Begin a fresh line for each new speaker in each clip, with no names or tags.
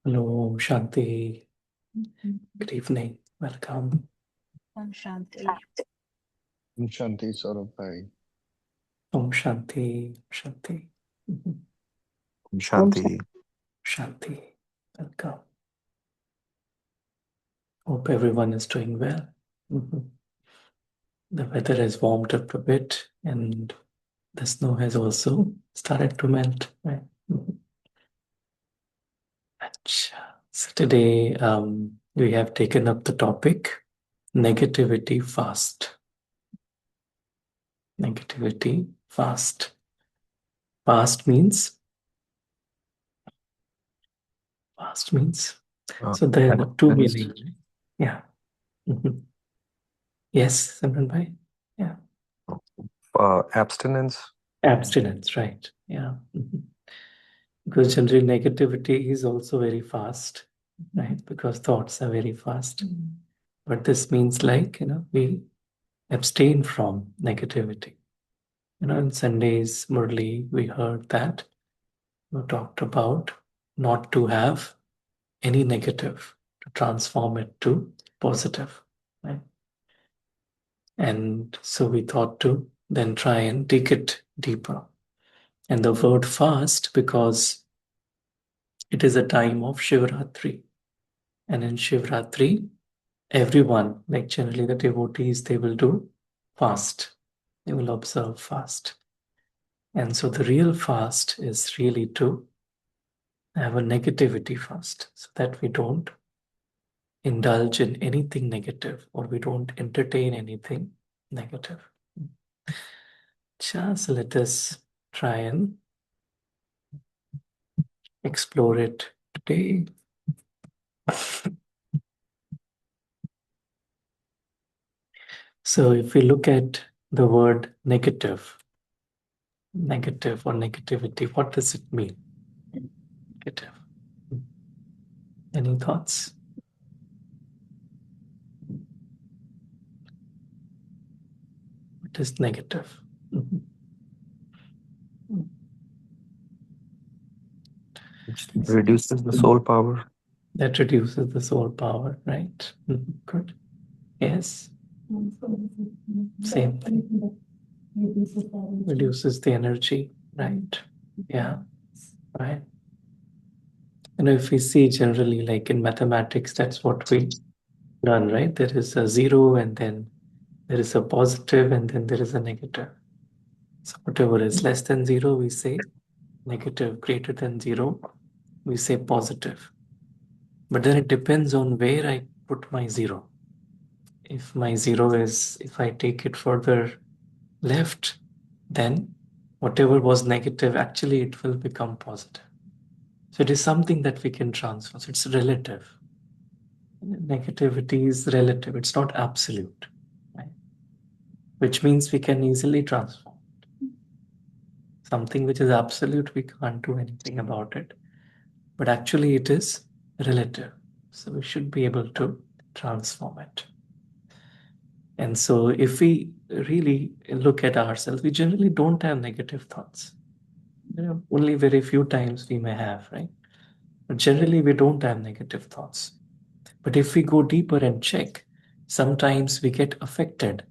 Hello, Shanti. Good evening. Welcome.
Om Shanti.
Shanti Saurabh bhai.
Om Shanti. Shanti.
Shanti.
Shanti. Welcome. Hope everyone is doing well. The weather has warmed up a bit and the snow has also started to melt. Right? So today we have taken up the topic negativity fast. Negativity fast. Fast means so there are two meanings. Yeah. Yes, Simran bhai. Yeah.
Abstinence.
Abstinence, right. Yeah. Because generally negativity is also very fast, right? Because thoughts are very fast. But this means like, we abstain from negativity. In Sunday's Murli, we heard that we talked about not to have any negative, to transform it to positive, right? And so we thought to then try and dig it deeper. And the word fast, because it is a time of Shivratri. And in Shivratri, everyone, like generally the devotees, they will do fast. They will observe fast. And so the real fast is really to have a negativity fast so that we don't indulge in anything negative or we don't entertain anything negative. So let us try and explore it today. So if we look at the word negative or negativity, what does it mean? Negative. Any thoughts? What is negative?
It reduces the soul power.
That reduces the soul power, right? Good. Yes. Same thing. Reduces the energy, right? Yeah. Right. If we see generally, like in mathematics, that's what we learn, right? There is a zero and then there is a positive and then there is a negative. So whatever is less than zero, we say negative. Greater than zero, we say positive. But then it depends on where I put my zero. If my zero is, if I take it further left, then whatever was negative, actually it will become positive. So it is something that we can transfer. So it's relative. Negativity is relative. It's not absolute, right? Which means we can easily transform. Something which is absolute, we can't do anything about it. But actually it is relative. So we should be able to transform it. And so if we really look at ourselves, we generally don't have negative thoughts. Only very few times we may have, right? But generally we don't have negative thoughts. But if we go deeper and check, sometimes we get affected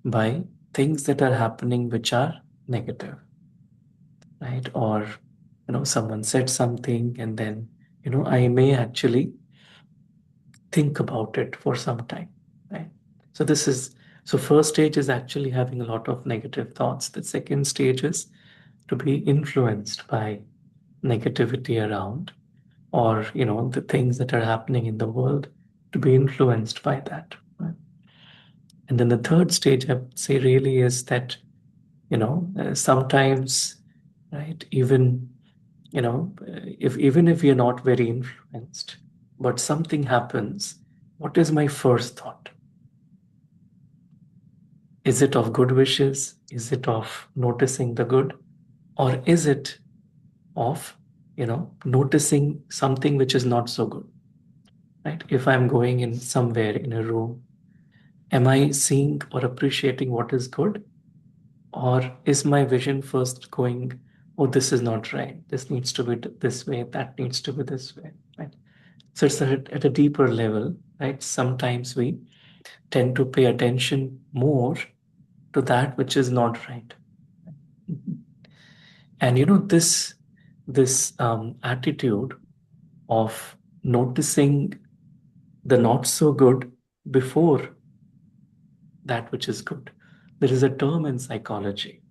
by things that are happening which are negative, right? Or, someone said something and then, I may actually think about it for some time, right? So first stage is actually having a lot of negative thoughts. The second stage is to be influenced by negativity around or, the things that are happening in the world to be influenced by that, right? And then the third stage, I would say, really is that, sometimes, right, even, even if you're not very influenced, but something happens, what is my first thought? Is it of good wishes? Is it of noticing the good? Or is it of, noticing something which is not so good, right? If I'm going in somewhere in a room, am I seeing or appreciating what is good? Or is my vision first going, oh, this is not right. This needs to be this way. That needs to be this way, right? So it's at a deeper level, right? Sometimes we tend to pay attention more to that which is not right. And this attitude of noticing the not so good before that which is good. There is a term in psychology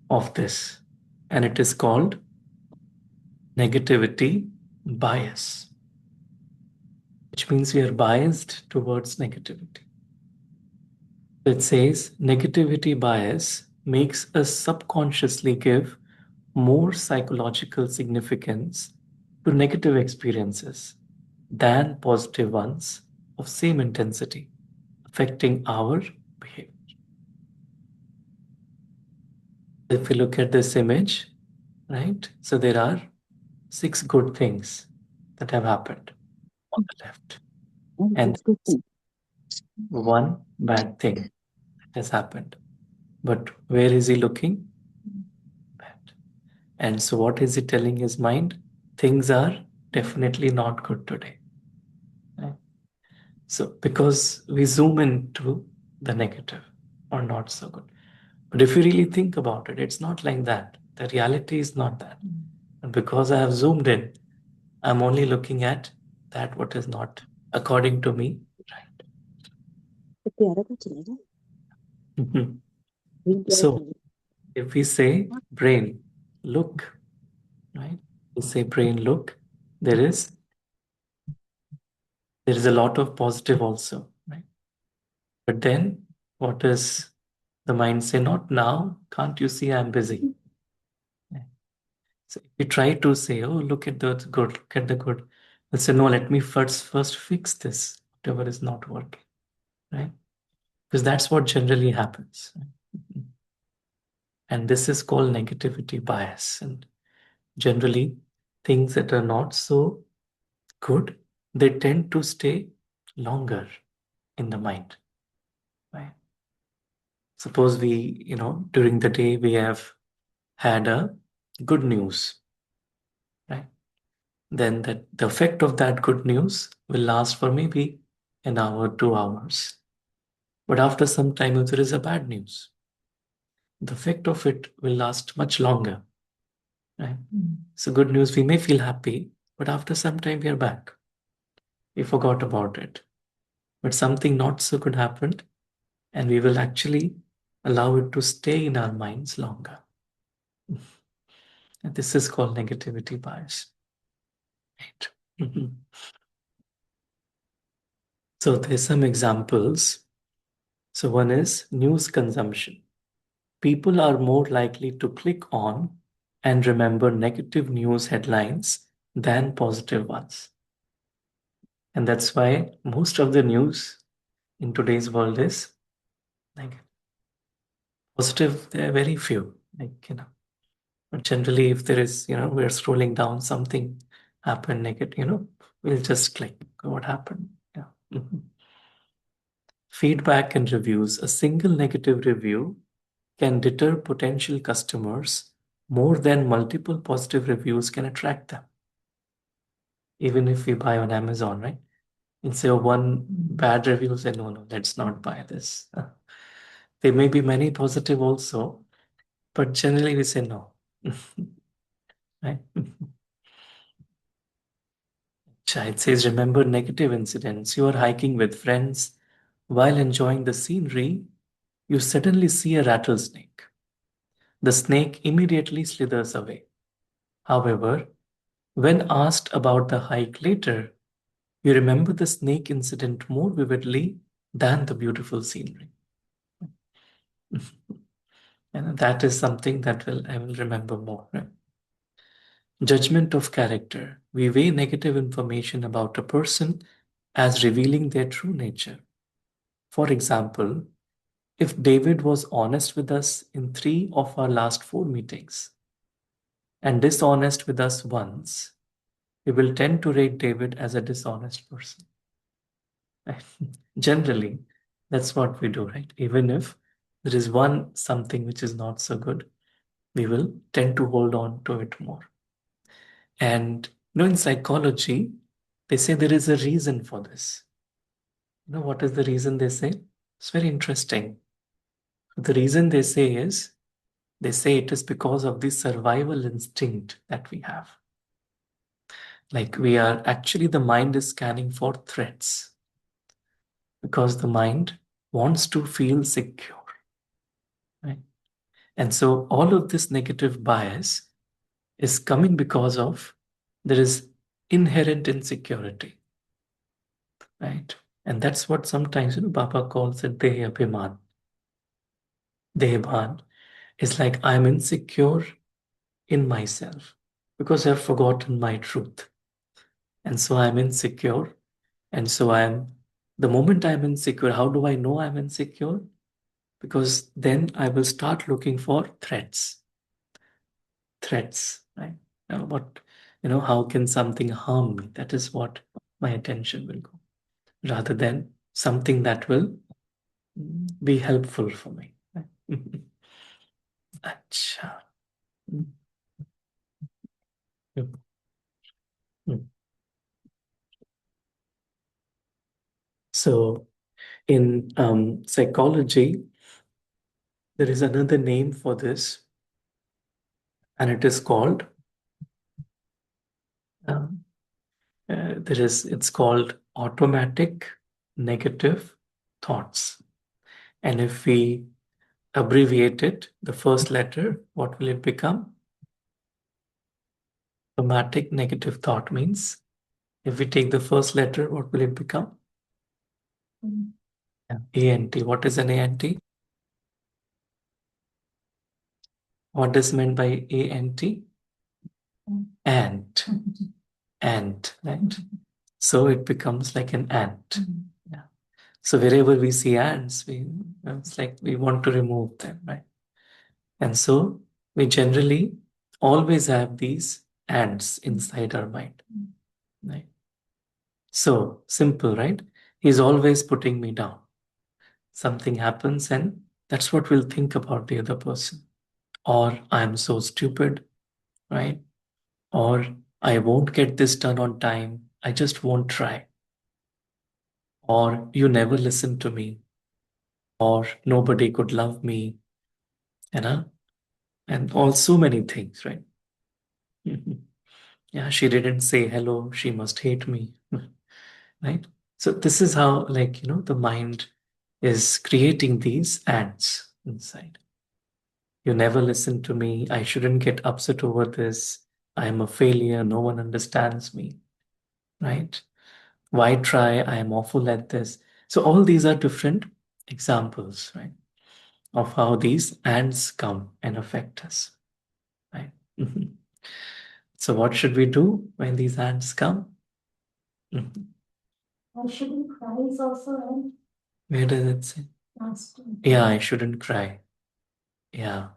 of this, and it is called negativity bias, which means we are biased towards negativity. It says negativity bias makes us subconsciously give more psychological significance to negative experiences than positive ones of same intensity, affecting our behavior. If we look at this image, right? So there are 6 good things that have happened on the left, and one bad thing that has happened. But where is he looking? Bad. And so what is he telling his mind? Things are definitely not good today. Right? So because we zoom into the negative or not so good. But if you really think about it, it's not like that. The reality is not that. And because I have zoomed in, I'm only looking at that what is not, according to me, right. Mhm. So if we say brain, look, right? We say brain, look, there is a lot of positive also, right? But then what does the mind say? Not now, can't you see I'm busy? Yeah. So if you try to say, oh, look at the good, look at the good, we'll say, no, let me first fix this, whatever is not working, right? Because that's what generally happens. Right? And this is called negativity bias. And generally, things that are not so good, they tend to stay longer in the mind. Right? Suppose during the day we have had a good news, right? Then the effect of that good news will last for maybe an hour, 2 hours. But after some time, if there is a bad news, the effect of it will last much longer. Right? So good news, we may feel happy, but after some time we are back. We forgot about it. But something not so good happened, and we will actually allow it to stay in our minds longer. And this is called negativity bias. Right? So there's some examples. So one is news consumption. People are more likely to click on and remember negative news headlines than positive ones. And that's why most of the news in today's world is like positive. There are very few, but generally if there is, we're scrolling down, something happened negative, we'll just click what happened. Yeah. Mhm. Feedback and reviews. A single negative review can deter potential customers more than multiple positive reviews can attract them. Even if we buy on Amazon, right? Instead of one bad review, say, no, let's not buy this. There may be many positive also, but generally we say no. Right? It says, remember negative incidents. You are hiking with friends. While enjoying the scenery, you suddenly see a rattlesnake. The snake immediately slithers away. However, when asked about the hike later, you remember the snake incident more vividly than the beautiful scenery. And that is something that I will remember more. Right? Judgment of character. We weigh negative information about a person as revealing their true nature. For example, if David was honest with us in 3 of our last 4 meetings and dishonest with us once, we will tend to rate David as a dishonest person. Generally, that's what we do, right? Even if there is something which is not so good, we will tend to hold on to it more. And in psychology, They say there is a reason for this. You know what is the reason they say? It's very interesting. The reason they say it is because of the survival instinct that we have. Like the mind is scanning for threats because the mind wants to feel secure, right? And so all of this negative bias is coming because of there is inherent insecurity, right? And that's what sometimes, Baba calls it Deha Abhiman. Dehabhan is like I'm insecure in myself because I've forgotten my truth. And so I'm insecure. And so the moment I'm insecure, how do I know I'm insecure? Because then I will start looking for threats, right? How can something harm me? That is what my attention will go, rather than something that will be helpful for me. Right? Acha. Mm. Mm. So in psychology, there is another name for this, and it is called um, it's called automatic negative thoughts. And if we abbreviate it, the first letter, what will it become? Automatic negative thought means if we take the first letter, what will it become? ANT. What is an ANT? What is meant by ANT? Ant. Ant, right? So it becomes like an ant. Yeah. So wherever we see ants, it's like we want to remove them, right? And so we generally always have these ants inside our mind, right? So simple, right? He's always putting me down. Something happens, and that's what we'll think about the other person. Or I'm so stupid, right? Or I won't get this done on time. I just won't try. Or you never listen to me. Or nobody could love me, you know, and all so many things, right? Yeah, she didn't say hello, she must hate me, right? So this is how, the mind is creating these ants inside. You never listen to me. I shouldn't get upset over this. I am a failure. No one understands me, right? Why try? I am awful at this. So all these are different examples, right, of how these ants come and affect us, right? Mhm. So what should we do when these ants come? Mhm.
I shouldn't cry is also right.
Where does it say?
Last one.
Yeah, I shouldn't cry. Yeah.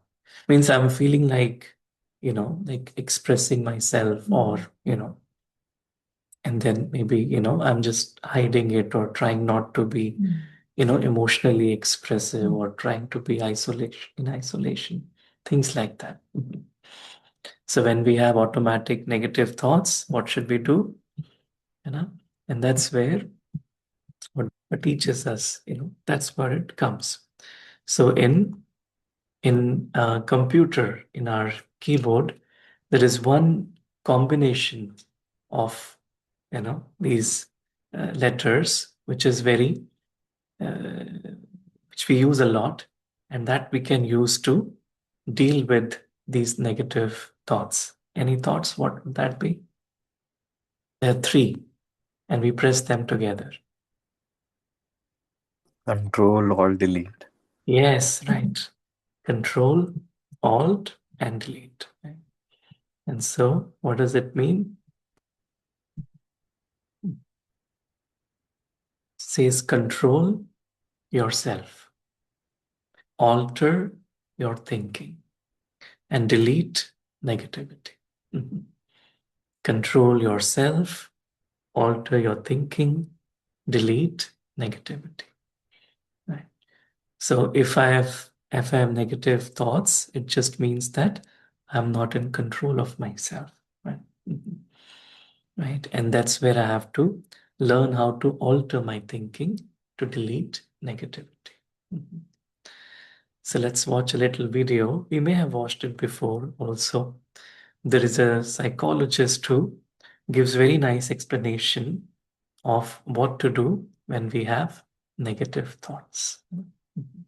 Means I'm feeling like, like expressing myself or, and then maybe, I'm just hiding it or trying not to be, emotionally expressive or trying to be in isolation, things like that. Mhm. So when we have automatic negative thoughts, what should we do? You know, and that's where what teaches us, that's where it comes. So in a computer, in our keyboard, there is one combination of these letters, which is very uh, which we use a lot, and that we can use to deal with these negative thoughts. Any thoughts? What would that be? There are three, and we press them together.
Control, Alt, Delete.
Yes, right. Control, Alt, and Delete. Right? And so, what does it mean? It says control yourself, alter your thinking, and delete negativity. Mhm. Control yourself, alter your thinking, delete negativity. Right. So if I have negative thoughts, it just means that I'm not in control of myself. Right. Mhm. right? And that's where I have to learn how to alter my thinking to delete negativity. Mhm. So let's watch a little video. We may have watched it before also. There is a psychologist who gives very nice explanation of what to do when we have negative thoughts. Mhm.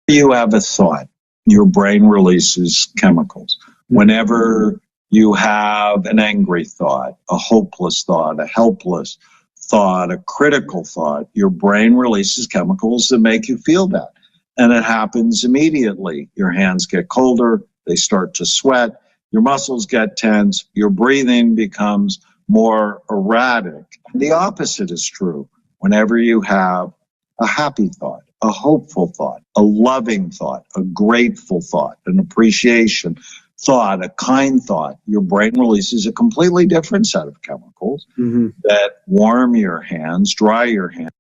You have a thought, your brain releases chemicals. Whenever you have an angry thought, a hopeless thought, a helpless thought, a critical thought, your brain releases chemicals that make you feel that. And it happens immediately. Your hands get colder, they start to sweat, your muscles get tense, your breathing becomes more erratic. The opposite is true. Whenever you have a happy thought, a hopeful thought, a loving thought, a grateful thought, an appreciation thought, a kind thought, your brain releases a completely different set of chemicals that warm your hands, dry your hands.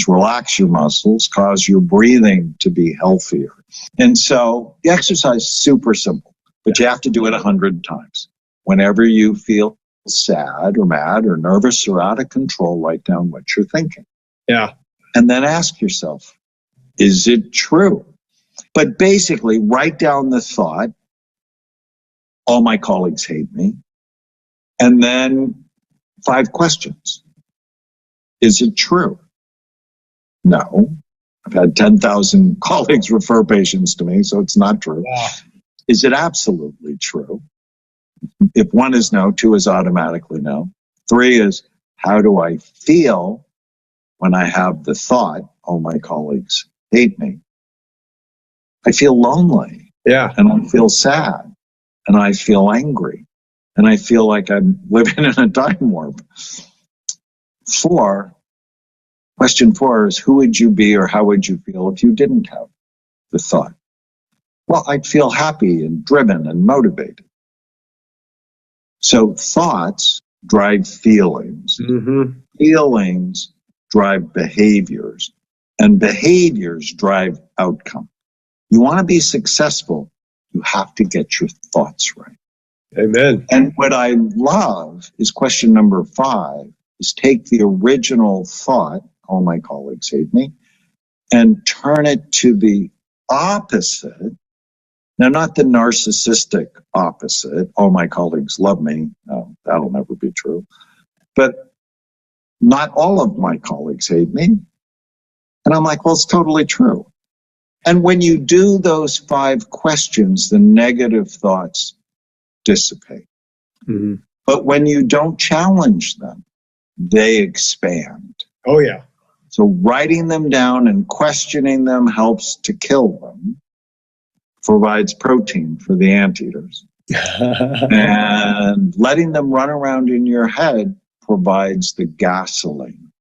Relax your muscles, cause your breathing to be healthier. And so the exercise is super simple, but you have to do it 100 times. Whenever you feel sad or mad or nervous or out of control, write down what you're thinking.
Yeah.
And then ask yourself, is it true? But basically, write down the thought, all my colleagues hate me, and then 5 questions. Is it true? No. I've had 10,000 colleagues refer patients to me, so it's not true.
Wow.
Is it absolutely true? If 1 is no, 2 is automatically no. 3 is, how do I feel when I have the thought, oh, my colleagues hate me? I feel lonely.
Yeah.
And I feel sad. And I feel angry. And I feel like I'm living in a time warp. 4, question 4 is, who would you be or how would you feel if you didn't have the thought? Well, I'd feel happy and driven and motivated. So thoughts drive feelings. Feelings drive behaviors. And behaviors drive outcome. You want to be successful, you have to get your thoughts right.
Amen.
And what I love is question number 5 is take the original thought, all my colleagues hate me, and turn it to the opposite. Now, not the narcissistic opposite, all my colleagues love me. No, that'll never be true. But not all of my colleagues hate me. And I'm like, well, it's totally true. And when you do those 5 questions, the negative thoughts dissipate. But when you don't challenge them, they expand.
Oh, yeah.
So writing them down and questioning them helps to kill them, provides protein for the anteaters. And letting them run around in your head provides the gasoline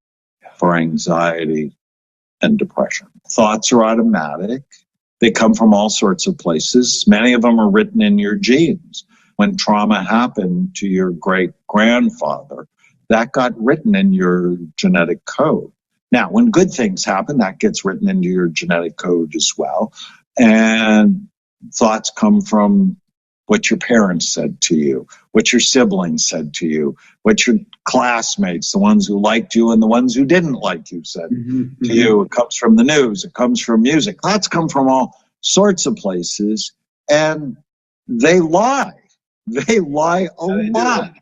for anxiety and depression. Thoughts are automatic. They come from all sorts of places. Many of them are written in your genes. When trauma happened to your great-grandfather, that got written in your genetic code. Now, when good things happen, that gets written into your genetic code as well. And thoughts come from what your parents said to you, what your siblings said to you, what your classmates, the ones who liked you and the ones who didn't like you, said to you. It comes from the news. It comes from music. Thoughts come from all sorts of places, and they lie. They lie a lot.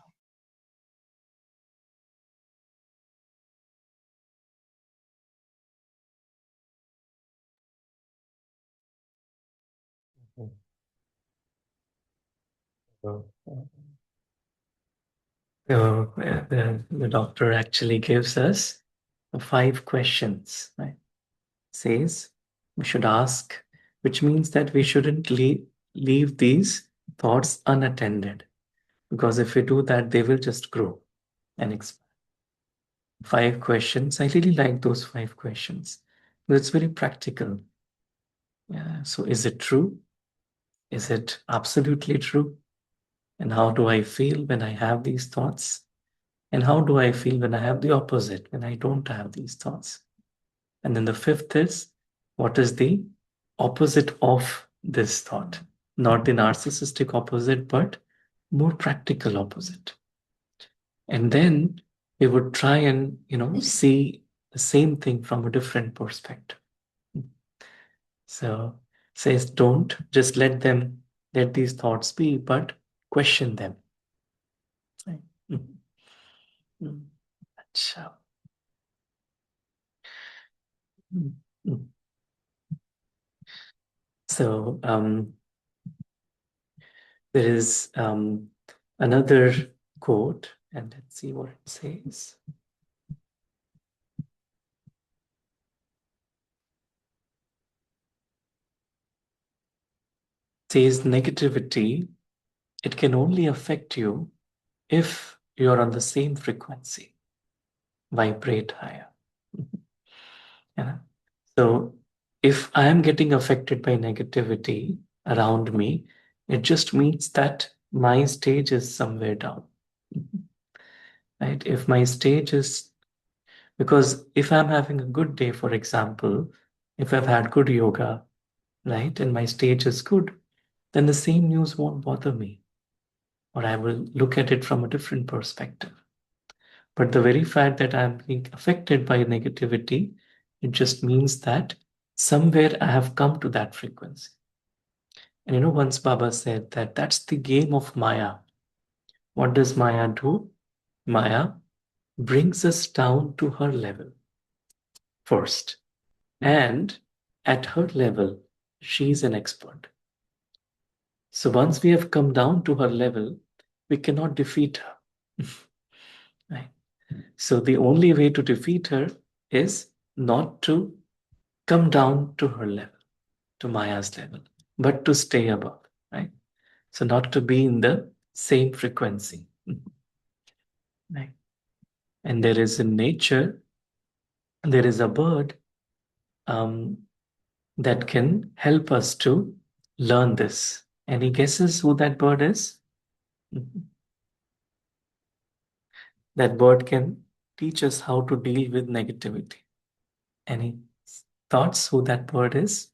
The doctor actually gives us 5 questions, right? Says we should ask, which means that we shouldn't leave these thoughts unattended, because if we do that, they will just grow and expand. 5 questions. I really like those 5 questions. But it's very practical. Yeah. So is it true? Is it absolutely true? And how do I feel when I have these thoughts? And how do I feel when I have the opposite, when I don't have these thoughts? And then the 5th is, what is the opposite of this thought? Not the narcissistic opposite, but more practical opposite. And then we would try and, see the same thing from a different perspective. So says, don't just let these thoughts be, but question them. Right? Mhm. Mhm. Acha. Mhm. So there is another quote, and let's see what it says. It says negativity, it can only affect you if you're on the same frequency. Vibrate higher. Yeah. So if I am getting affected by negativity around me, it just means that my stage is somewhere down. Right? If my stage is, because if I'm having a good day, for example, if I've had good yoga, right, and my stage is good, then the same news won't bother me, or I will look at it from a different perspective. But the very fact that I'm being affected by negativity, it just means that somewhere I have come to that frequency. And once Baba said that that's the game of Maya. What does Maya do? Maya brings us down to her level first. And at her level, she's an expert. So once we have come down to her level, we cannot defeat her. Right? So the only way to defeat her is not to come down to her level, to Maya's level, but to stay above, right? So not to be in the same frequency. Right? And there is in nature, there is a bird that can help us to learn this. Any guesses who that bird is? That bird can teach us how to deal with negativity. Any thoughts who that bird is?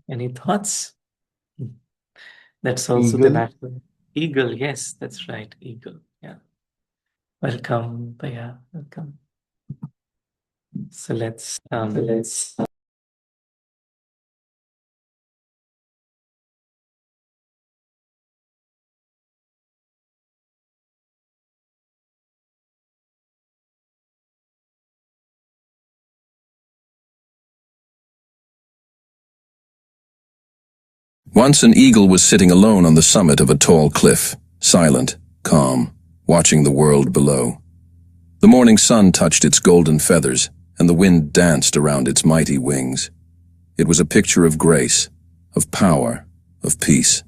Any thoughts? That's also the
Eagle.
natural eagle. Yes, that's right. Eagle. Yeah. Welcome, Paya. Welcome. So let's
Once an eagle was sitting alone on the summit of a tall cliff, silent, calm, watching the world below. The morning sun touched its golden feathers, and the wind danced around its mighty wings. It was a picture of grace, of power, of peace.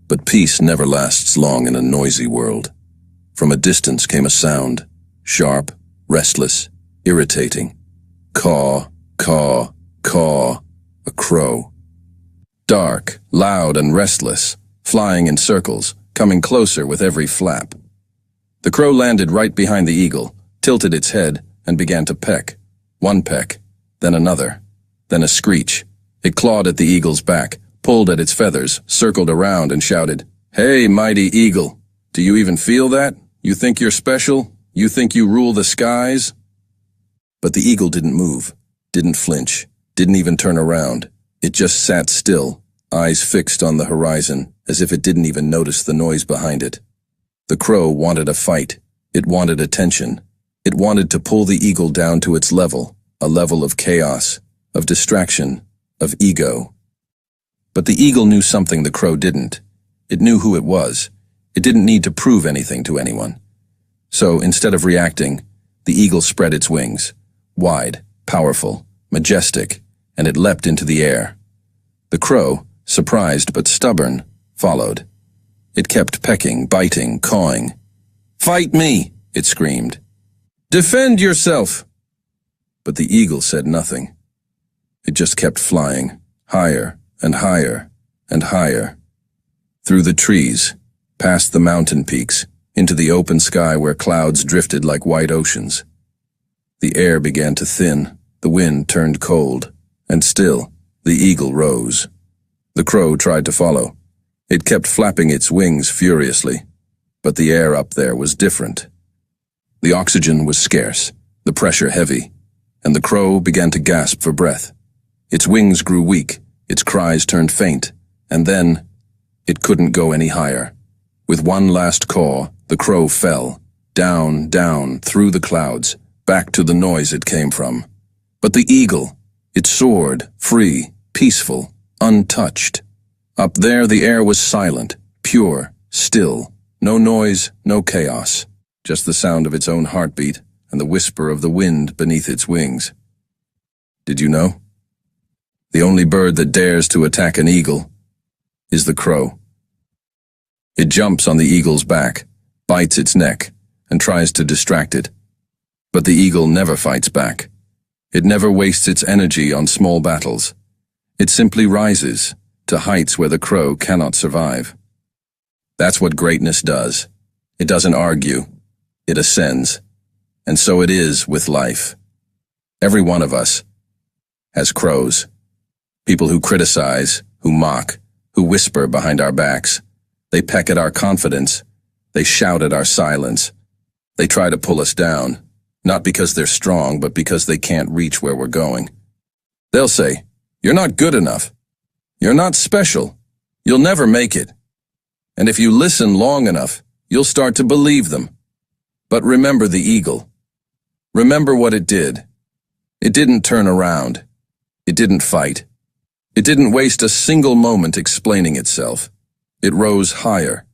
But peace never lasts long in a noisy world. From a distance came a sound, sharp, restless, irritating. Caw, caw, caw, a crow. Dark, loud, and restless, flying in circles, coming closer with every flap. The crow landed right behind the eagle, tilted its head, and began to peck. One peck, then another, then a screech. It clawed at the eagle's back, pulled at its feathers, circled around, and shouted, "Hey, mighty eagle, do you even feel that? You think you're special? You think you rule the skies?" But the eagle didn't move, didn't flinch, didn't even turn around. It just sat still, eyes fixed on the horizon, as if it didn't even notice the noise behind it. The crow wanted a fight. It wanted attention. It wanted to pull the eagle down to its level, a level of chaos, of distraction, of ego. But the eagle knew something the crow didn't. It knew who it was. It didn't need to prove anything to anyone. So instead of reacting, the eagle spread its wings, wide, powerful, majestic, and it leapt into the air. The crow, surprised but stubborn, followed. It kept pecking, biting, cawing. "Fight me!" it screamed. "Defend yourself!" But the eagle said nothing. It just kept flying, higher and higher and higher. Through the trees, past the mountain peaks, into the open sky where clouds drifted like white oceans. The air began to thin, the wind turned cold, and still, the eagle rose. The crow tried to follow. It kept flapping its wings furiously, but the air up there was different. The oxygen was scarce, the pressure heavy, and the crow began to gasp for breath. Its wings grew weak, its cries turned faint, and then it couldn't go any higher. With one last caw, the crow fell, down, down, through the clouds, back to the noise it came from. But the eagle, it soared, free, peaceful, untouched. Up there the air was silent, pure, still, no noise, no chaos, just the sound of its own heartbeat and the whisper of the wind beneath its wings. Did you know? The only bird that dares to attack an eagle is the crow. It jumps on the eagle's back, bites its neck, and tries to distract it. But the eagle never fights back. It never wastes its energy on small battles. It simply rises to heights where the crow cannot survive. That's what greatness does. It doesn't argue. It ascends. And so it is with life. Every one of us has crows. People who criticize, who mock, who whisper behind our backs. They peck at our confidence. They shout at our silence. They try to pull us down, not because they're strong, but because they can't reach where we're going. They'll say, "You're not good enough. You're not special. You'll never make it." And if you listen long enough, you'll start to believe them. But remember the eagle. Remember what it did. It didn't turn around. It didn't fight. It didn't waste a single moment explaining itself. It rose higher.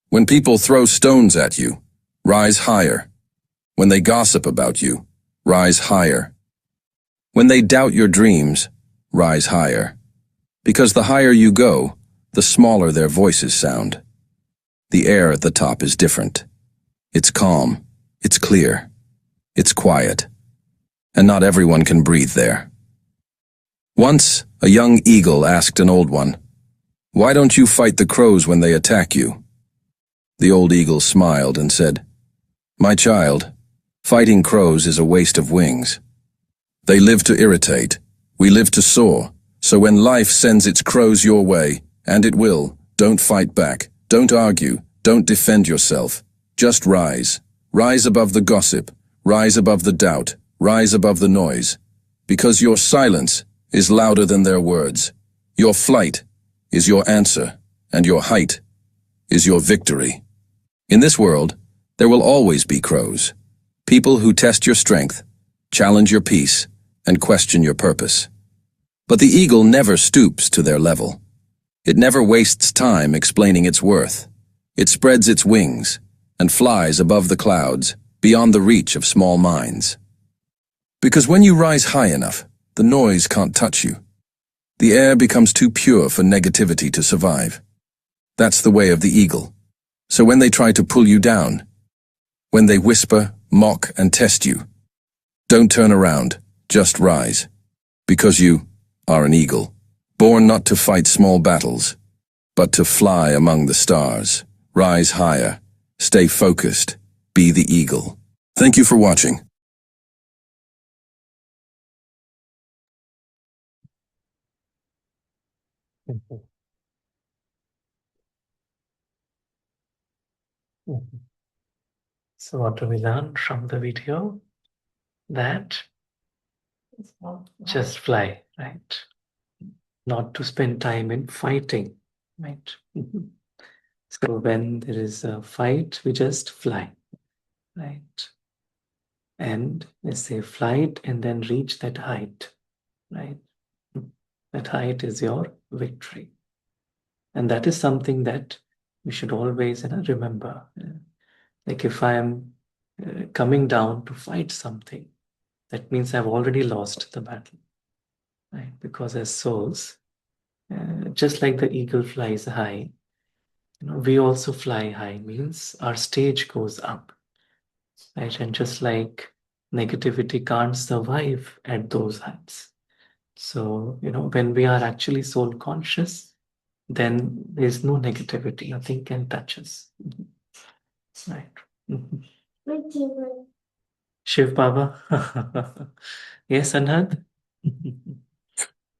When people throw stones at you, rise higher. When they gossip about you, rise higher. When they doubt your dreams, rise higher. Because the higher you go, the smaller their voices sound. The air at the top is different. It's calm, it's clear, it's quiet. And not everyone can breathe there. Once, a young eagle asked an old one, "Why don't you fight the crows when they attack you?" The old eagle smiled and said, "My child, fighting crows is a waste of wings. They live to irritate. We live to soar. So when life sends its crows your way, and it will, don't fight back, don't argue, don't defend yourself. Just rise. Rise above the gossip. Rise above the doubt. Rise above the noise. Because your silence is louder than their words. Your flight is your answer, and your height is your victory." In this world, there will always be crows. People who test your strength, challenge your peace, and question your purpose. But the eagle never stoops to their level. It never wastes time explaining its worth. It spreads its wings and flies above the clouds, beyond the reach of small minds. Because when you rise high enough, the noise can't touch you. The air becomes too pure for negativity to survive. That's the way of the eagle. So when they try to pull you down, when they whisper, mock, and test you, don't turn around, just rise. Because you are an eagle, born not to fight small battles, but to fly among the stars. Rise higher, stay focused, be the eagle. Thank you for watching.
Mhm. Mhm. So what do we learn from the video? That
It's not
just fly, right? Not to spend time in fighting, right? Mhm. So when there is a fight, we just fly, right? And let's say flight and then reach that height, right? That height is your victory. And that is something that we should always remember. Like if I am coming down to fight something, that means I've already lost the battle, right? Because as souls, just like the eagle flies high, we also fly high, means our stage goes up, right? And just like negativity can't survive at those heights. So, when we are actually soul conscious, then there's no negativity, nothing can touch us. Right. Mhm. Shiv Baba. Yes, Anand?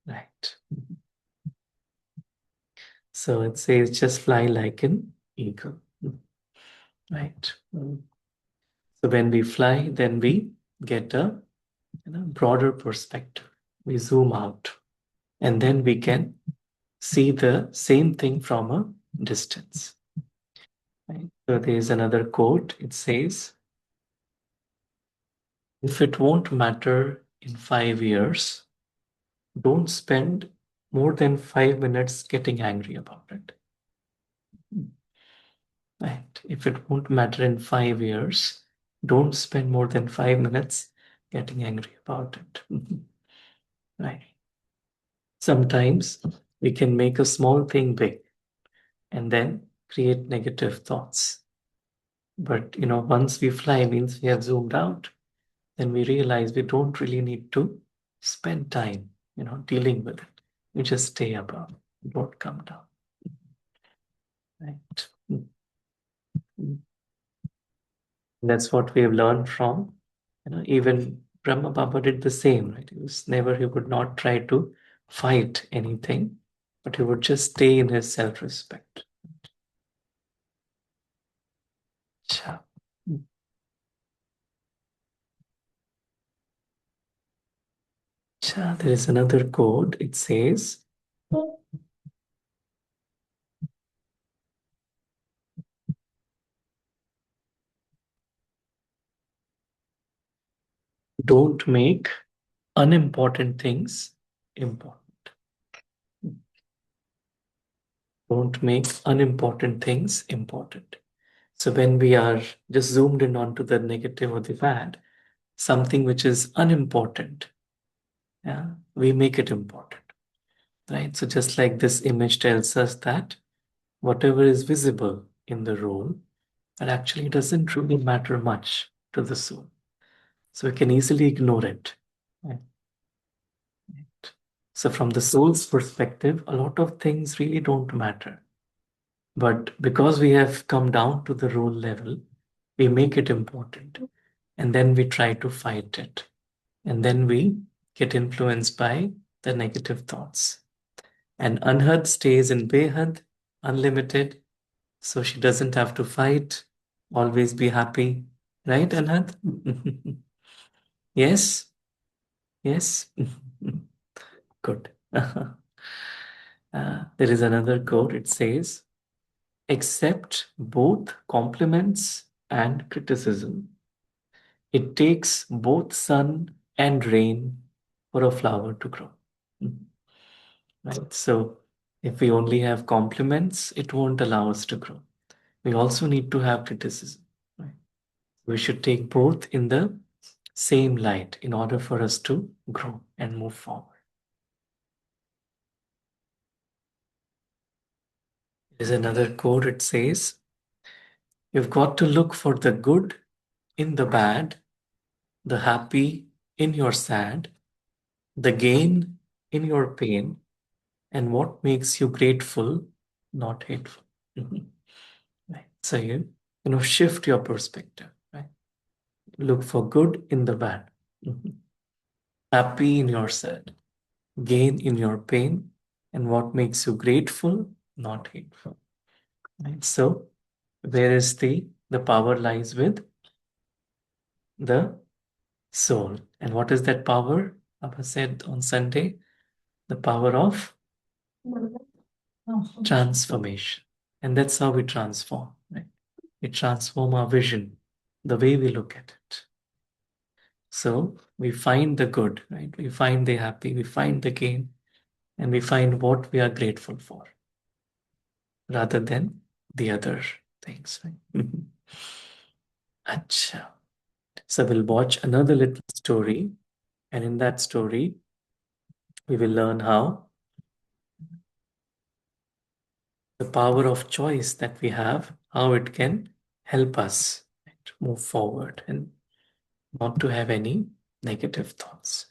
Right. So it says just fly like an eagle. Right. So when we fly, then we get a broader perspective. We zoom out, and then we can see the same thing from a distance. Right? So there's another quote. It says, if it won't matter in 5 years, don't spend more than 5 minutes getting angry about it. Right? If it won't matter in 5 years, don't spend more than 5 minutes getting angry about it. Right? Sometimes we can make a small thing big and then create negative thoughts. But once we fly, means we have zoomed out, then we realize we don't really need to spend time, dealing with it. We just stay above, don't come down. Right? That's what we have learned from, even Brahma Baba did the same, right? He would not try to fight anything, but he would just stay in his self-respect. Cha. Cha. There is another code. It says, don't make unimportant things important. Don't make unimportant things important. So when we are just zoomed in onto the negative or the bad, something which is unimportant, yeah, we make it important, right? So just like this image tells us that whatever is visible in the role, that actually doesn't really matter much to the soul. So we can easily ignore it. Right? So from the soul's perspective, a lot of things really don't matter. But because we have come down to the role level, we make it important. And then we try to fight it. And then we get influenced by the negative thoughts. And Anhad stays in Behad, unlimited, so she doesn't have to fight, always be happy. Right, Anhad? Yes? Yes? Good. There is another quote. It says, accept both compliments and criticism. It takes both sun and rain for a flower to grow. Right? So if we only have compliments, it won't allow us to grow. We also need to have criticism. Right? We should take both in the same light in order for us to grow and move forward. There's another quote. It says, you've got to look for the good in the bad, the happy in your sad, the gain in your pain, and what makes you grateful, not hateful. Right. So shift your perspective. Right. Look for good in the bad, happy in your sad, gain in your pain, and what makes you grateful, not hateful. Right. So where is the power lies with the soul. And what is that power? Abba said on Sunday, the power of transformation. And that's how we transform, right? We transform our vision, the way we look at it. So we find the good, right? We find the happy, we find the gain, and we find what we are grateful for rather than the other things, right? Acha. So we'll watch another little story, and in that story, we will learn how the power of choice that we have, how it can help us move forward and not to have any negative thoughts.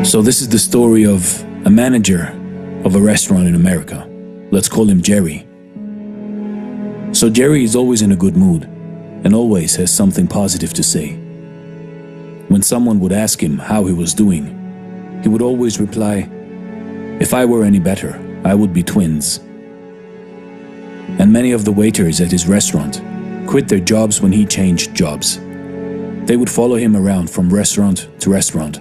So this is the story of a manager of a restaurant in America. Let's call him Jerry. So Jerry is always in a good mood and always has something positive to say. When someone would ask him how he was doing, he would always reply, "If I were any better, I would be twins." And many of the waiters at his restaurant quit their jobs when he changed jobs. They would follow him around from restaurant to restaurant.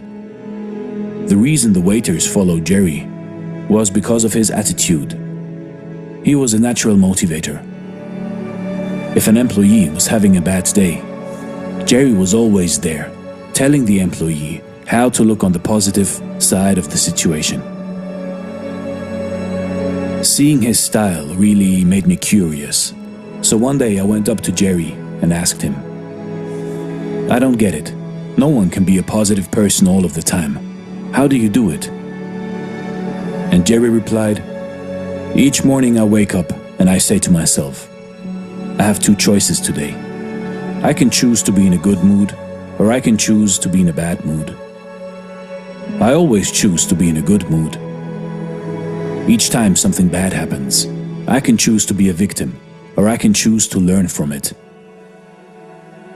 The reason the waiters followed Jerry was because of his attitude. He was a natural motivator. If an employee was having a bad day, Jerry was always there, telling the employee how to look on the positive side of the situation. Seeing his style really made me curious. So one day I went up to Jerry and asked him, "I don't get it. No one can be a positive person all of the time. How do you do it?" And Jerry replied, "Each morning I wake up and I say to myself, I have two choices today. I can choose to be in a good mood, or I can choose to be in a bad mood. I always choose to be in a good mood. Each time something bad happens, I can choose to be a victim, or I can choose to learn from it.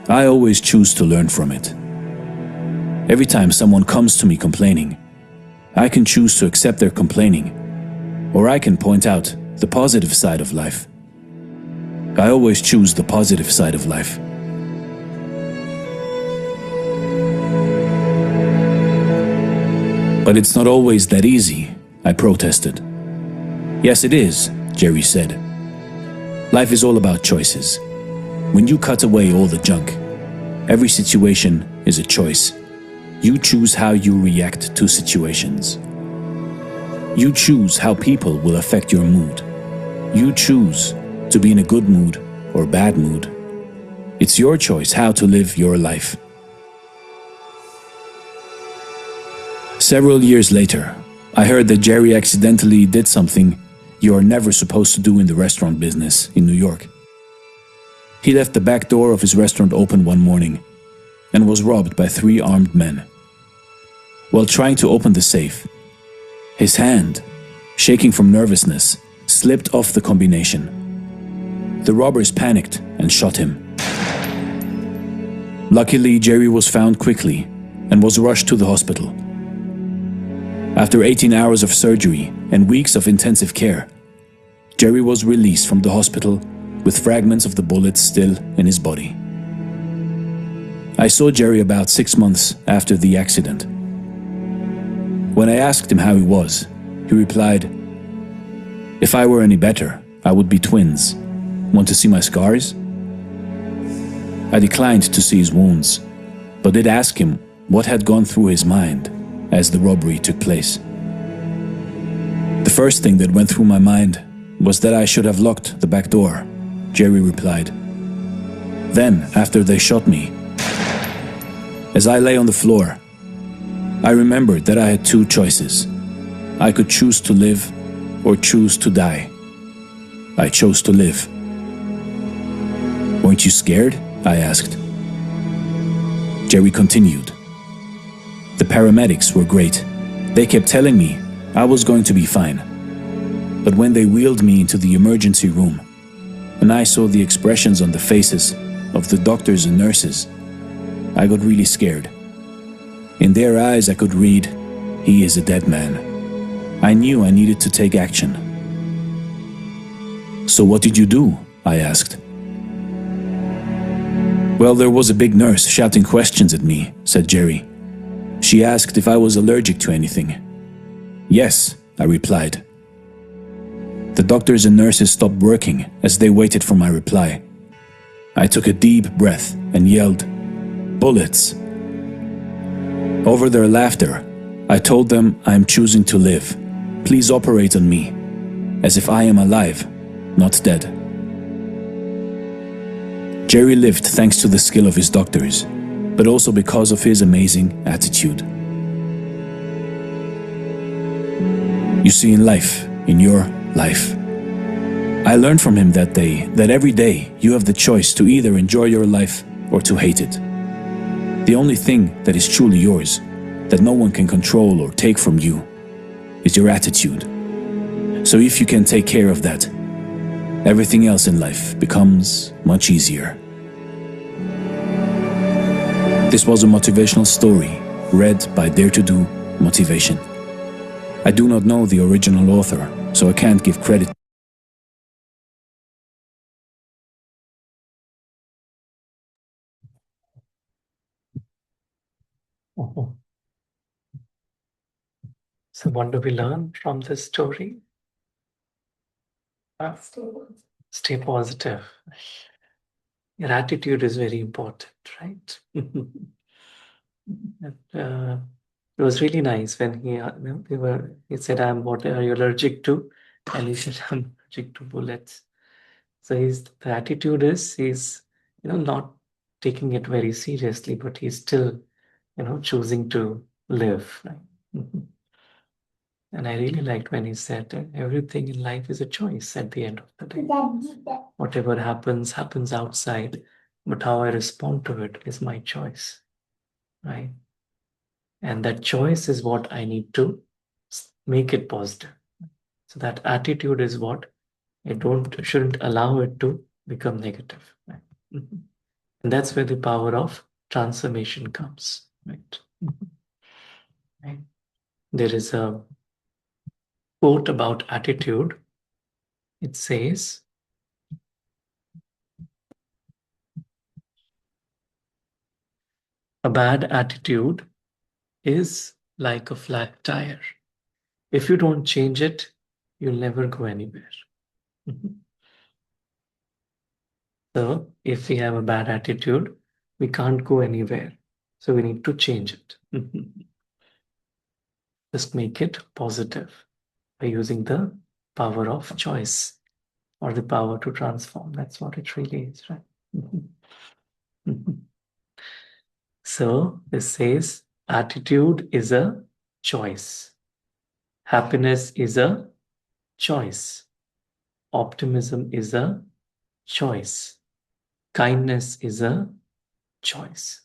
I always choose to learn from it. Every time someone comes to me complaining, I can choose to accept their complaining, or I can point out the positive side of life. I always choose the positive side of life." "But it's not always that easy," I protested. "Yes, it is," Jerry said. "Life is all about choices. When you cut away all the junk, every situation is a choice. You choose how you react to situations. You choose how people will affect your mood. You choose to be in a good mood or bad mood. It's your choice how to live your life." Several years later, I heard that Jerry accidentally did something you are never supposed to do in the restaurant business in New York. He left the back door of his restaurant open one morning and was robbed by 3 armed men. While trying to open the safe, his hand, shaking from nervousness, slipped off the combination. The robbers panicked and shot him. Luckily, Jerry was found quickly and was rushed to the hospital. After 18 hours of surgery and weeks of intensive care, Jerry was released from the hospital with fragments of the bullets still in his body. I saw Jerry about 6 months after the accident. When I asked him how he was, he replied, "If I were any better, I would be twins. Want to see my scars?" I declined to see his wounds, but did ask him what had gone through his mind as the robbery took place. "The first thing that went through my mind was that I should have locked the back door," Jerry replied. "Then, after they shot me, as I lay on the floor, I remembered that I had 2 choices. I could choose to live or choose to die. I chose to live." "Weren't you scared?" I asked. Jerry continued, "The paramedics were great. They kept telling me I was going to be fine. But when they wheeled me into the emergency room and I saw the expressions on the faces of the doctors and nurses, I got really scared. In their eyes I could read, 'He is a dead man.' I knew I needed to take action." "So what did you do?" I asked. Well, there was a big nurse shouting questions at me, said Jerry. She asked if I was allergic to anything. Yes, I replied. The doctors and nurses stopped working as they waited for my reply. I took a deep breath and yelled, "Bullets!" Over their laughter, I told them I am choosing to live. Please operate on me, as if I am alive, not dead. Jerry lived thanks to the skill of his doctors, but also because of his amazing attitude. You see, in life, in your life, I learned from him that day that every day you have the choice to either enjoy your life or to hate it. The only thing that is truly yours, that no one can control or take from you, is your attitude. So if you can take care of that, everything else in life becomes much easier. This was a motivational story read by Dare to Do Motivation. I do not know the original author, so I can't give credit.
Mhm. So what do we learn from this story? Stay positive. Your attitude is very important, right? It was really nice when he said, what are you allergic to? And he said, I'm allergic to bullets. So the attitude is he's, not taking it very seriously, but he's still, choosing to live, right? And I really liked when he said that everything in life is a choice at the end of the day. Whatever happens, happens outside, but how I respond to it is my choice, right? And that choice is what I need to make it positive. So that attitude is what I shouldn't allow it to become negative, right? And that's where the power of transformation comes, right? Right? There is a quote about attitude. It says, a bad attitude is like a flat tire. If you don't change it, you'll never go anywhere. So if we have a bad attitude, we can't go anywhere. So we need to change it. Just make it positive by using the power of choice or the power to transform. That's what it really is, right? So this says attitude is a choice. Happiness is a choice. Optimism is a choice. Kindness is a choice.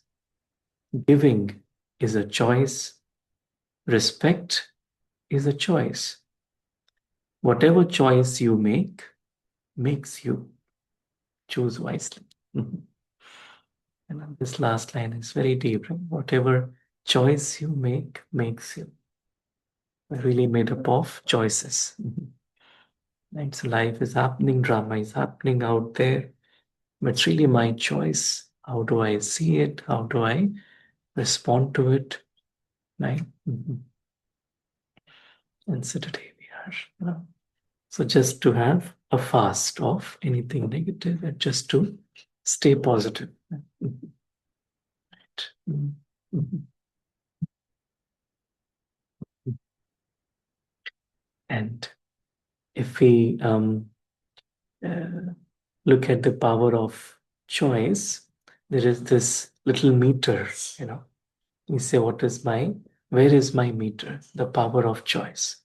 Giving is a choice. Respect is a choice. Whatever choice you make makes you. Choose wisely. And this last line is very deep. Right? Whatever choice you make makes you. We're really made up of choices. Right? So life is happening, drama is happening out there, but it's really my choice. How do I see it? How do I respond to it? Right? And so today we are, so just to have a fast of anything negative and just to stay positive. Right? And if we look at the power of choice, there is this little meter, you say, where is my meter? The power of choice.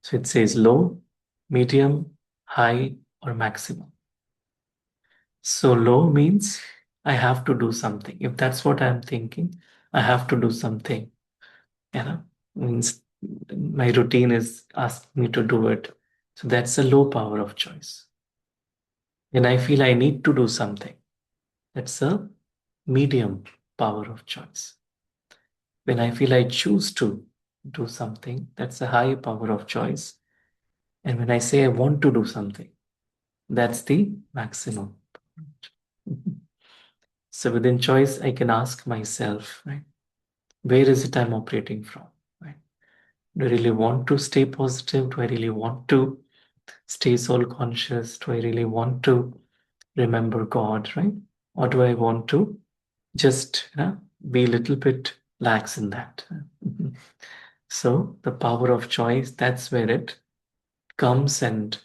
So it says low, medium, high, or maximum. So low means I have to do something. If that's what I'm thinking, I have to do something. Means my routine is asking me to do it. So that's a low power of choice. When I feel I need to do something, that's a medium power of choice. When I feel I choose to do something, that's a high power of choice. And when I say I want to do something, that's the maximum. So within choice, I can ask myself, right, where is it I'm operating from? Right? Do I really want to stay positive? Do I really want to stay soul conscious? Do I really want to remember God, right? Or do I want to just be a little bit lax in that? So the power of choice, that's where it comes, and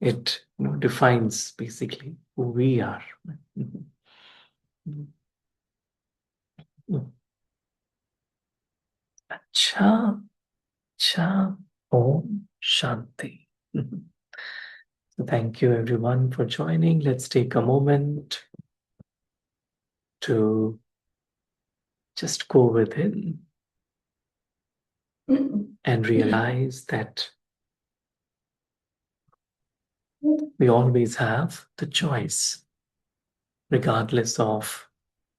it defines basically who we are. Acha, cha, om, shanti. So thank you everyone for joining. Let's take a moment to just go within and realize that we always have the choice, regardless of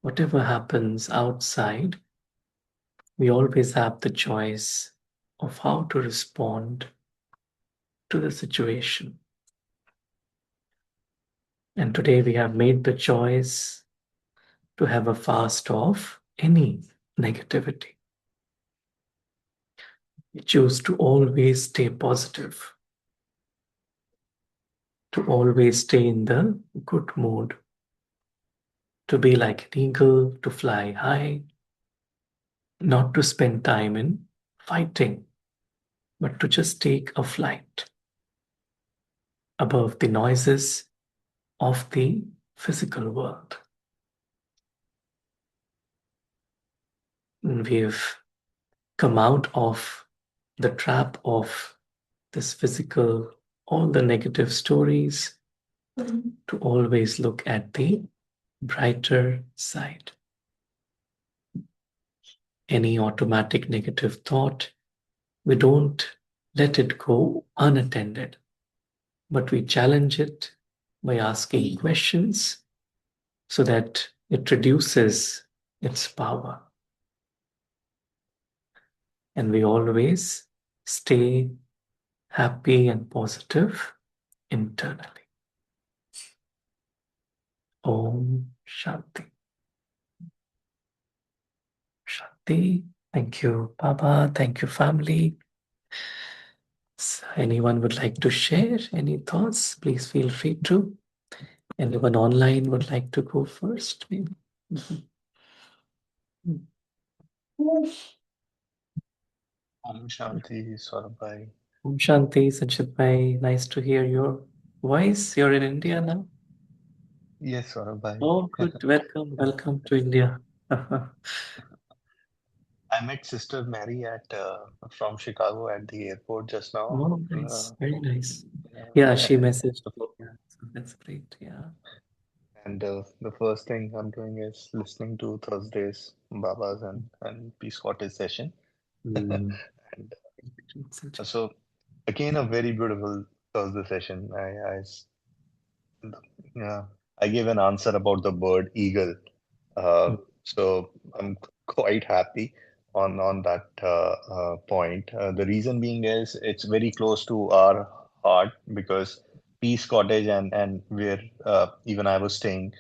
whatever happens outside. We always have the choice of how to respond to the situation. And today we have made the choice to have a fast of any negativity. We choose to always stay positive, to always stay in the good mood, to be like an eagle, to fly high, not to spend time in fighting, but to just take a flight above the noises of the physical world. And we've come out of the trap of this physical, all the negative stories, to always look at the brighter side. Any automatic negative thought, we don't let it go unattended, but we challenge it by asking questions so that it reduces its power. And we always stay happy and positive internally. Om Shanti. Shanti. Thank you, Baba. Thank you, family. So anyone would like to share any thoughts? Please feel free to. Anyone online would like to go first, maybe?
Om Shanti, Saurabh bhai.
Om Shanti, Sanchit bhai. Nice to hear your voice. You're in India now?
Yes, Saurabh bhai.
Oh, good. Welcome. Welcome to India.
I met Sister Mary at from Chicago at the airport just now.
Oh, nice. Very nice.
Yeah,
Yeah, she
and
messaged me. Yeah, so that's great. Yeah.
the first thing I'm doing is listening to Thursday's Baba's and Peace Cottage session.
Mm.
And
Sanchit.
so again, a very beautiful Thursday session. Yeah, I gave an answer about the bird eagle. So I'm quite happy on that point. The reason being is it's very close to our heart because Peace Cottage and where even I was staying,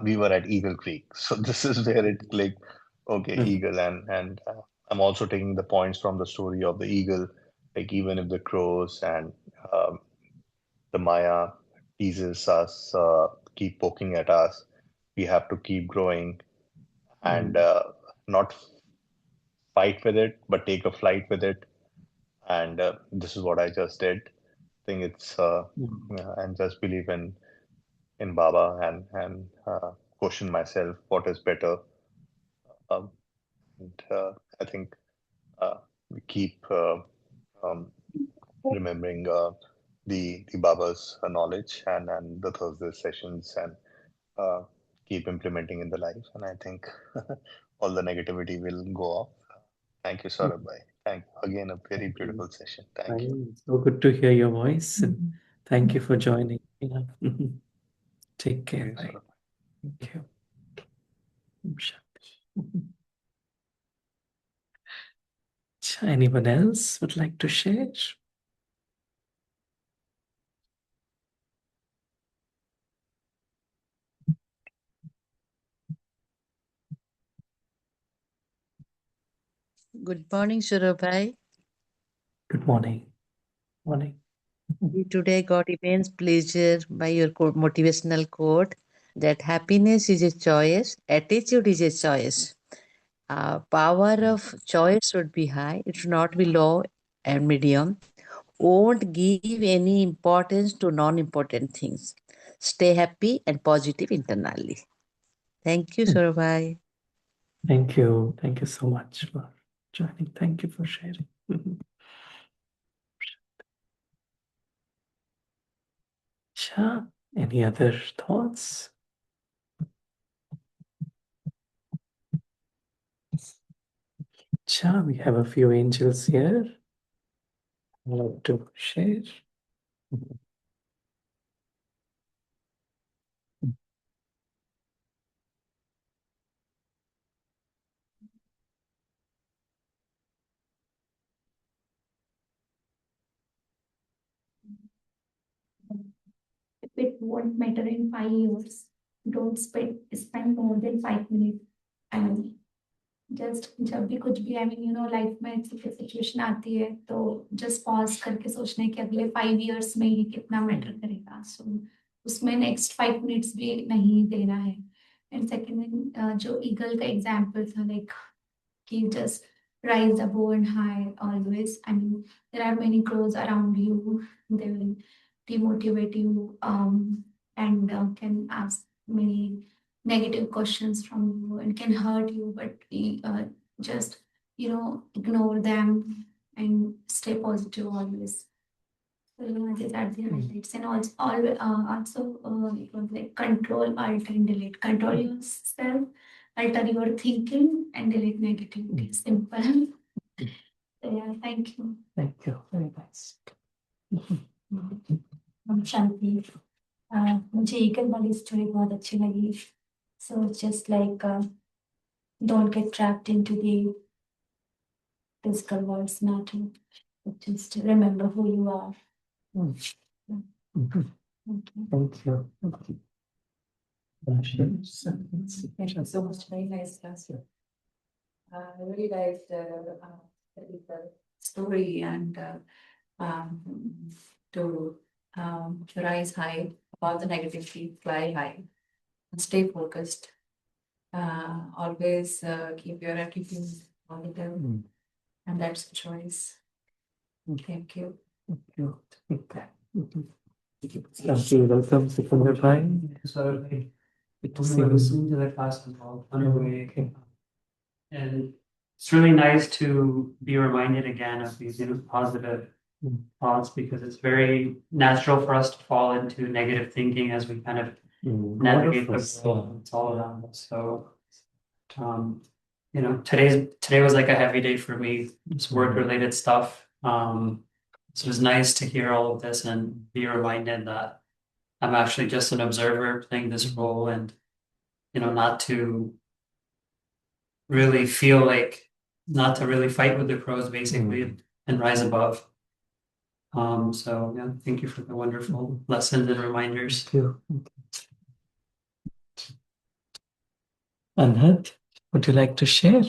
we were at Eagle Creek. So this is where it clicked. Okay,
Mm.
eagle, and I'm also taking the points from the story of the eagle. Like even if the crows and um, the Maya teases us, keep poking at us, we have to keep growing and
Mm.
not fight with it, but take a flight with it. And this is what I just did. I think it's
Mm.
and just believe in Baba and question myself what is better. Um, and I think we keep um, remembering the Baba's knowledge and the Thursday sessions and uh, keep implementing in the life. And I think all the negativity will go off. Thank you, Saurabh bhai. Thank again a very beautiful session. Thank you.
Fine. So good to hear your voice, and thank you for joining. Yeah. Take care.
Thank you,
Bye.
Saurabh.
Thank you. Om Shanti. Anyone else would like to share?
Good morning, Surabhai.
Good morning. Morning.
We today got immense pleasure by your motivational quote that happiness is a choice, attitude is a choice. Power of choice should be high, it should not be low and medium. Won't give any importance to non important things. Stay happy and positive internally. Thank you, Surabhai.
Thank you. Thank you so much for joining. Thank you for sharing. Sure. Any other thoughts? Sure, we have a few angels here. I'd like to share.
If it won't matter in 5 years, don't spend more than 5 minutes. I mean, just जब भी कुछ भी life में ऐसी कोई situation आती है तो जस्ट पॉज करके सोचना है कि अगले 5 इयर्स में ये कितना मैटर करेगा, सो उसमें नेक्स्ट 5 मिनट्स भी नहीं देना है. एंड सेकेंड, जो ईगल का एग्जाम्पल था, लाइक कि just rise above and high always. I mean, there are many crows around you. They will demotivate you, and can ask many negative questions from you and can hurt you. But just ignore them and stay positive always. So these are the highlights. And also it was like control, alt, and delete. Control yourself, alter your thinking, and delete negativity. Simple. So yeah, thank you.
Thank you. Very nice.
I'm Shanti. मुझे eagle वाली story बहुत अच्छी लगी. So it's just like don't get trapped into the physical world's matter. Just remember who you are.
Mhm.
Thank you.
Thank you.
Thank you so much. Very nice class. I really liked the story and to rise high above the negativity, fly high, and stay focused. Always keep your attitude positive, and that's the choice. Thank you.
Thank you. Thank you. Welcome, Sikandar Bhai.
So
Good to
we
see
were
you.
listening to the class as well on our way. And it's really nice to be reminded again of these, positive thoughts, because it's very natural for us to fall into negative thinking as we kind of navigate the world. It's all around us. So, today was like a heavy day for me. It's work-related stuff. So it was nice to hear all of this and be reminded that I'm actually just an observer playing this role, and not to really feel like, not to really fight with the crows basically, and rise above. So yeah, thank you for the wonderful lessons and reminders.
Thank you. Anhat, would you like to share?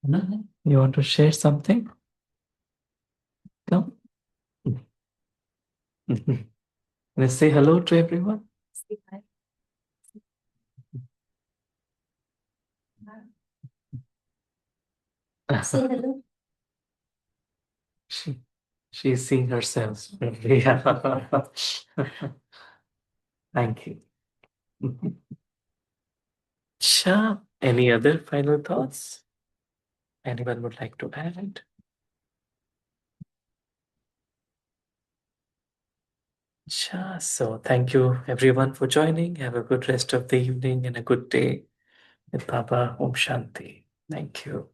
No? You want to share something? Come. Let's say hello to everyone.
Say hello.
She's seeing herself. Yeah. Thank you. Sure. Any other final thoughts? Anyone would like to add? Sure. So thank you everyone for joining. Have a good rest of the evening and a good day with Baba. Om Shanti. Thank you.